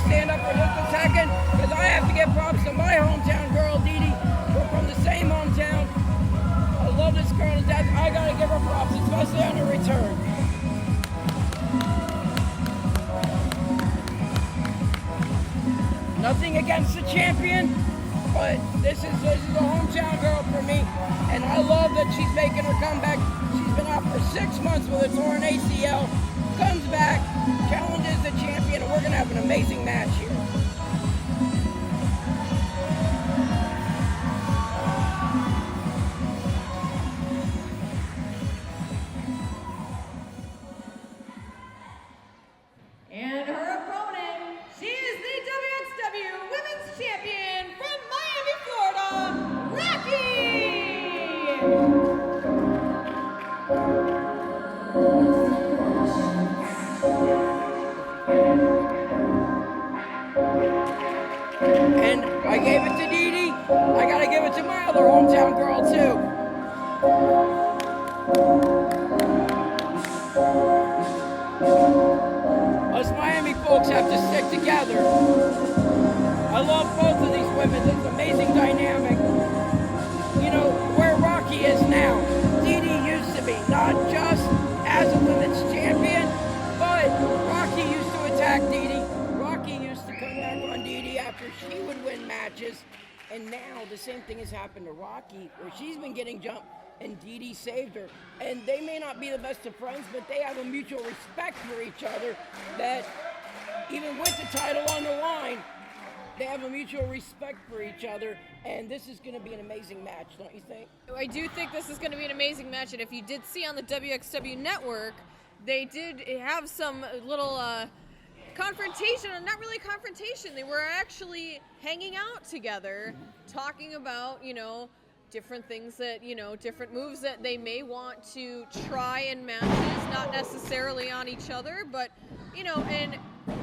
stand up for just a second because I have to give props to my hometown girl, Didi. We're from the same hometown. I love this girl to death. I gotta give her props, especially on her return. Nothing against the champion, but this is a hometown girl for me, and I love that she's making her comeback. She's been out for 6 months with a torn ACL, comes back, challenges the champion, and we're gonna have an amazing match here. And her opponent, she is the WXW Women's Champion from Miami, Florida, Rocky! And I gave it to Didi. I gotta give it to my other hometown girl too. Us Miami folks have to stick together. I love both of these women. It's an amazing dynamic. You know, where Rocky is now, Didi used to be, not just as a women's champion, but Rocky used to attack Didi. Rocky used to come back on Didi after she would win matches. And now the same thing has happened to Rocky, where she's been getting jumped and Didi saved her. And they may not be the best of friends, but they have a mutual respect for each other that even with the title on the line, they have a mutual respect for each other, and this is going to be an amazing match, don't you think? I do think this is going to be an amazing match, and if you did see on the WXW network, they did have some little confrontation, not really confrontation, they were actually hanging out together, talking about, different things that, different moves that they may want to try in matches, not necessarily on each other, but, and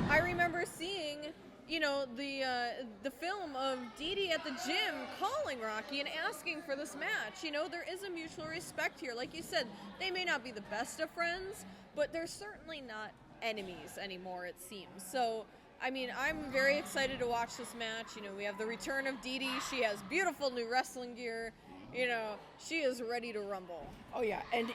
I remember seeing, the film of Didi at the gym calling Rocky and asking for this match. There is a mutual respect here. Like you said, they may not be the best of friends, but they're certainly not enemies anymore, it seems. So, I'm very excited to watch this match. We have the return of Didi. She has beautiful new wrestling gear. She is ready to rumble. Oh, yeah. And,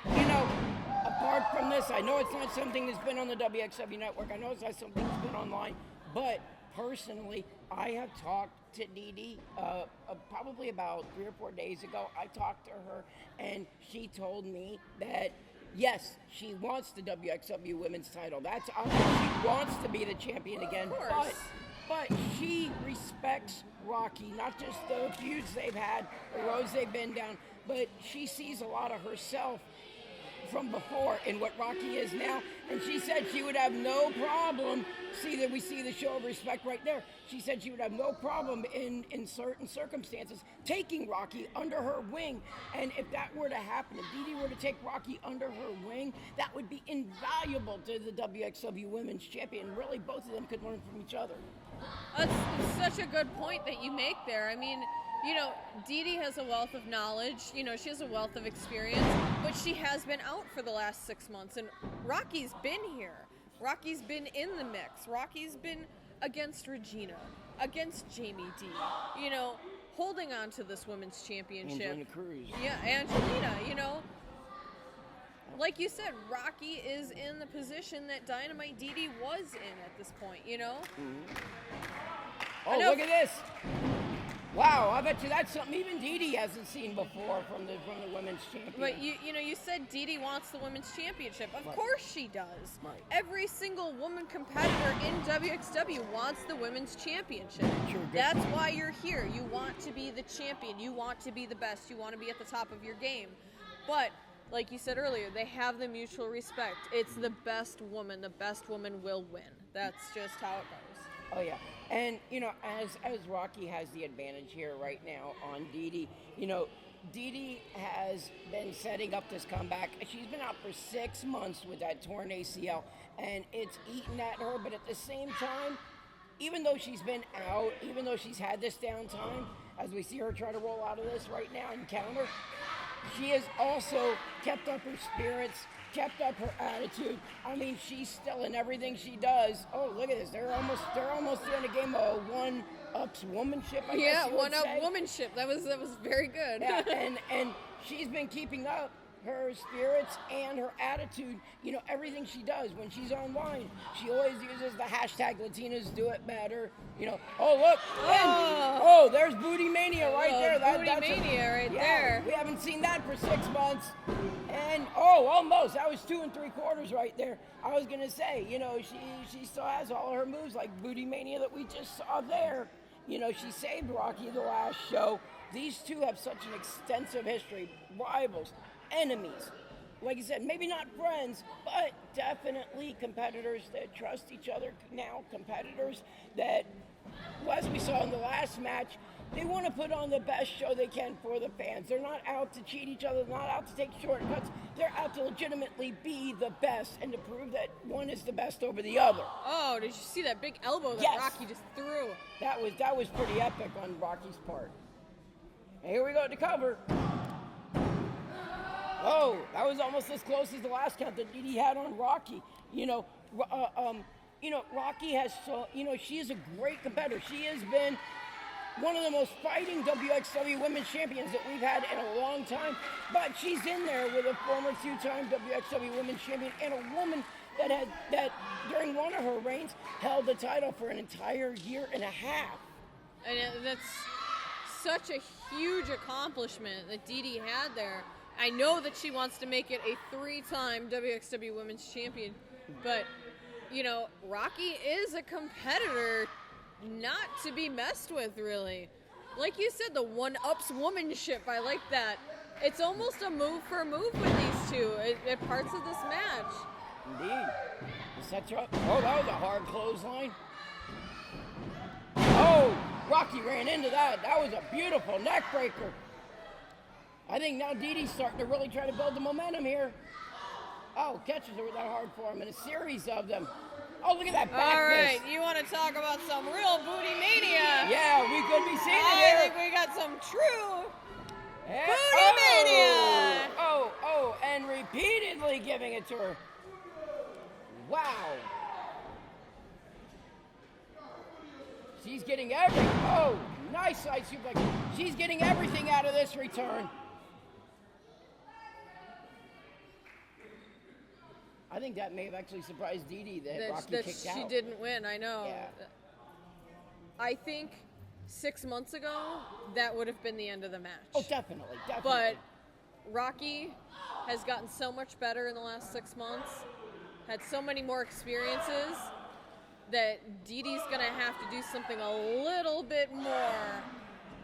apart from this, I know it's not something that's been on the WXW network. I know it's not something that's been online. But personally, I have talked to Didi probably about 3 or 4 days ago. I talked to her, and she told me that, yes, she wants the WXW women's title. That's obvious. She wants to be the champion again. Of course. But she respects Rocky, not just the feuds they've had, the roads they've been down, but she sees a lot of herself from before in what Rocky is now, and she said she would have no problem. See that we see the show of respect right there. She said she would have no problem in certain circumstances taking Rocky under her wing, and if that were to happen, if Didi were to take Rocky under her wing, that would be invaluable to the WXW Women's Champion. Really, both of them could learn from each other. That's such a good point that you make there. Didi has a wealth of knowledge. She has a wealth of experience, but she has been out for the last 6 months, and Rocky's been here. Rocky's been in the mix. Rocky's been against Regina, against Jamie D, holding on to this women's championship. Angelina Cruz. Yeah, Angelina, like you said, Rocky is in the position that Dynamite Didi was in at this point, Oh, look at this. Wow, I bet you that's something even Didi hasn't seen before from the women's champion. But you said Didi wants the women's championship. Of Right. course she does. Right. Every single woman competitor in WXW wants the women's championship. Sure, good That's point. why you're here. You want to be the champion. You want to be the best. You want to be at the top of your game. But like you said earlier, they have the mutual respect. It's the best woman. The best woman will win. That's just how it goes. Oh, yeah. And, as Rocky has the advantage here right now on Didi, Didi has been setting up this comeback. She's been out for 6 months with that torn ACL, and it's eaten at her. But at the same time, even though she's been out, even though she's had this downtime, as we see her try to roll out of this right now and counter, she has also kept up her spirits, kept up her attitude. I mean, she's still in everything she does. Oh, look at this. They're almost doing a game of one-ups womanship, I guess you would one-up say. womanship. That was very good. Yeah, and she's been keeping up her spirits and her attitude, everything she does. When she's online, she always uses the hashtag Latinas do it better. Oh, look. And, there's Booty Mania right there. Booty Mania right there. We haven't seen that for 6 months. And, almost. That was 2 3/4 right there. I was going to say, she still has all her moves like Booty Mania that we just saw there. She saved Rocky the last show. These two have such an extensive history. Rivals, enemies. Like I said, maybe not friends, but definitely competitors that trust each other now. Competitors that, as we saw in the last match, they want to put on the best show they can for the fans. They're not out to cheat each other, not out to take shortcuts. They're out to legitimately be the best and to prove that one is the best over the other. Oh, did you see that big elbow that Yes. Rocky just threw? That was pretty epic on Rocky's part. And here we go to cover. Oh, that was almost as close as the last count that Didi had on Rocky. Rocky has she is a great competitor. She has been one of the most fighting WXW Women's Champions that we've had in a long time. But she's in there with a former 2-time WXW Women's Champion and a woman that during one of her reigns held the title for an entire year and a half. And that's such a huge accomplishment that Didi had there. I know that she wants to make it a 3-time WXW Women's Champion, but, Rocky is a competitor not to be messed with, really. Like you said, the one-ups womanship, I like that. It's almost a move for move with these two at parts of this match. Indeed. Sets her up. Oh, that was a hard clothesline. Oh, Rocky ran into that. That was a beautiful neck breaker. I think now Didi's starting to really try to build the momentum here. Oh, catches her with that hard form and a series of them. Oh, look at that back All right, fist. you want to talk about some real booty mania? Yeah, we could be seeing it here. I think we got some true And- booty mania. Oh, and repeatedly giving it to her. Wow. She's getting nice side suplex. She's getting everything out of this return. I think that may have actually surprised Didi that Rocky kicked out. She didn't win, I know. Yeah. I think 6 months ago, that would have been the end of the match. Oh, definitely. But Rocky has gotten so much better in the last 6 months, had so many more experiences, that Didi's going to have to do something a little bit more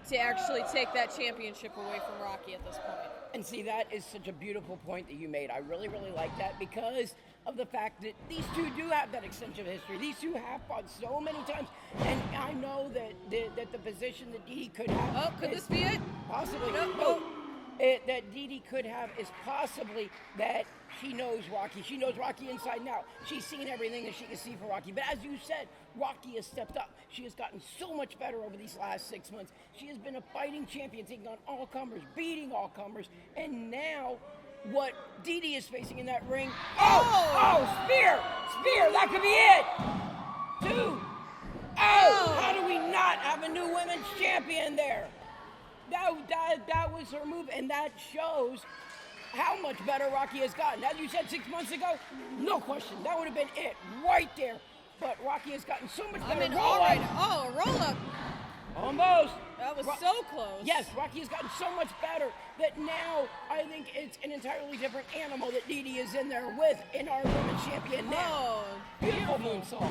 to actually take that championship away from Rocky at this point. And see, that is such a beautiful point that you made. I really, really like that because of the fact that these two do have that extensive history. These two have fought so many times. And I know that the position that Didi could have... Oh, could this be it? Possibly. No. That Didi could have is possibly that she knows Rocky. She knows Rocky inside and out. She's seen everything that she can see for Rocky. But as you said, Rocky has stepped up. She has gotten so much better over these last 6 months. She has been a fighting champion, taking on all comers, beating all comers. And now, what Didi is facing in that ring... Oh, spear! Spear, that could be it! 2. Oh, how do we not have a new women's champion there? That was her move, and that shows how much better Rocky has gotten. As you said 6 months ago, no question, that would have been it right there. But Rocky has gotten so much better. All right. Oh, roll up. Almost. That was so close. Yes, Rocky has gotten so much better that now I think it's an entirely different animal that Didi is in there with in our women's champion now. Oh, Beautiful moonsault.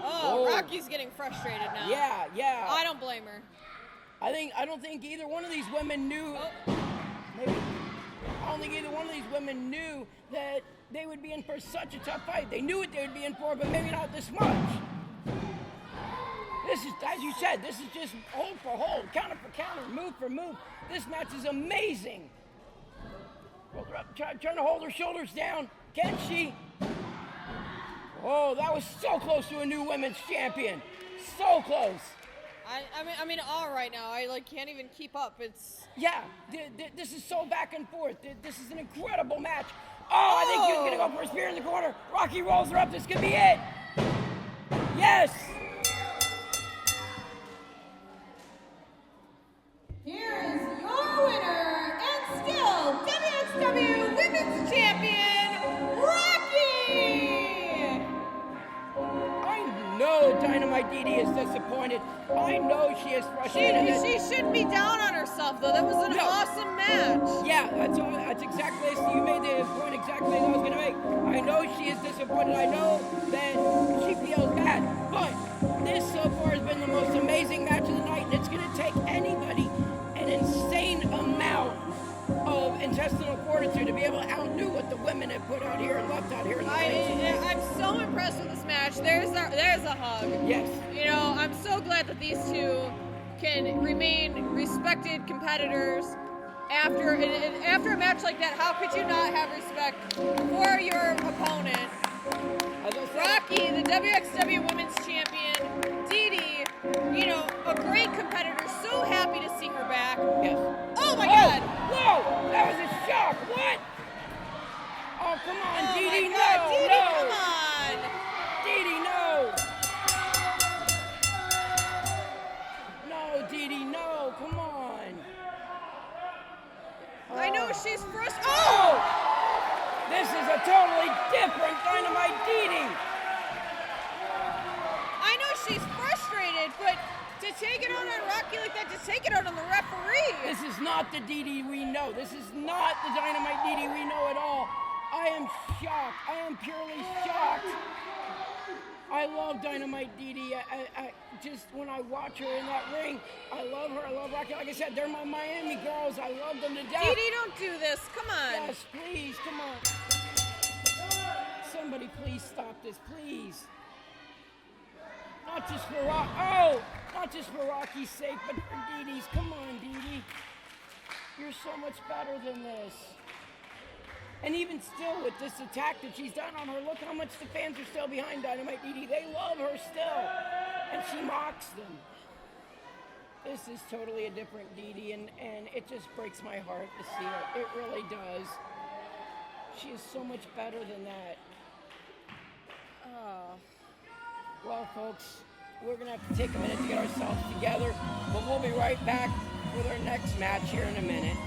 Oh, Rocky's getting frustrated now. Yeah. I don't blame her. I don't think either one of these women knew. Maybe. I don't think either one of these women knew that they would be in for such a tough fight. They knew what they would be in for, but maybe not this much. This is, as you said, this is just hold for hold, counter for counter, move for move. This match is amazing. Hold her up, trying to hold her shoulders down. Can she? Oh, that was so close to a new women's champion. So close. I'm in awe right now. I can't even keep up. It's Yeah, this is so back and forth. This is an incredible match. Oh, I think he's gonna go for a spear in the corner. Rocky rolls her up. This could be it. Yes. Here is your winner and still WXW Women's Champion, Rocky! I know Dynamite Didi is disappointed. I know she is frustrated. she shouldn't be down on herself though. That was an awesome match. Yeah, that's exactly it. You made the point exactly that I was going to make. I know she is disappointed. I know that she feels bad. But this so far has been the most amazing match of the night, and it's going to take anybody an insane amount of intestinal fortitude to be able to outdo what the women have put out here and left out here in the ring. I'm so impressed with this match. There's a hug. Yes. You know, I'm so glad that these two can remain respected competitors after a match like that. How could you not have respect for your opponent? Rocky, the WXW Women's Champion, Didi, you know, a great competitor. So happy to see her back. Yes. Oh my God! Whoa! That was a shock. What? Oh, come on, Oh Didi, my God, no, Didi, no. come on! Didi, no. No, Didi, no. Come on. I know she's frustrated. Oh! This is a totally different Dynamite Didi. I know she's frustrated, but to take it out on Rocky like that, to take it out on the referee. This is not the Didi we know. This is not the Dynamite Didi we know at all. I am shocked. I am purely shocked. I love Dynamite Didi. I just, when I watch her in that ring, I love her. I love Rocky. Like I said, they're my Miami girls. I love them to death. Didi, don't do this. Come on. Yes, please, come on. Somebody please stop this, please. Not just for not just for Rocky's sake, but for Didi's. Come on, Didi. You're so much better than this. And even still, with this attack that she's done on her, look how much the fans are still behind Dynamite Didi. They love her still, and she mocks them. This is totally a different Didi, and it just breaks my heart to see it. It really does. She is so much better than that. Oh. Well, folks, we're going to have to take a minute to get ourselves together, but we'll be right back with our next match here in a minute.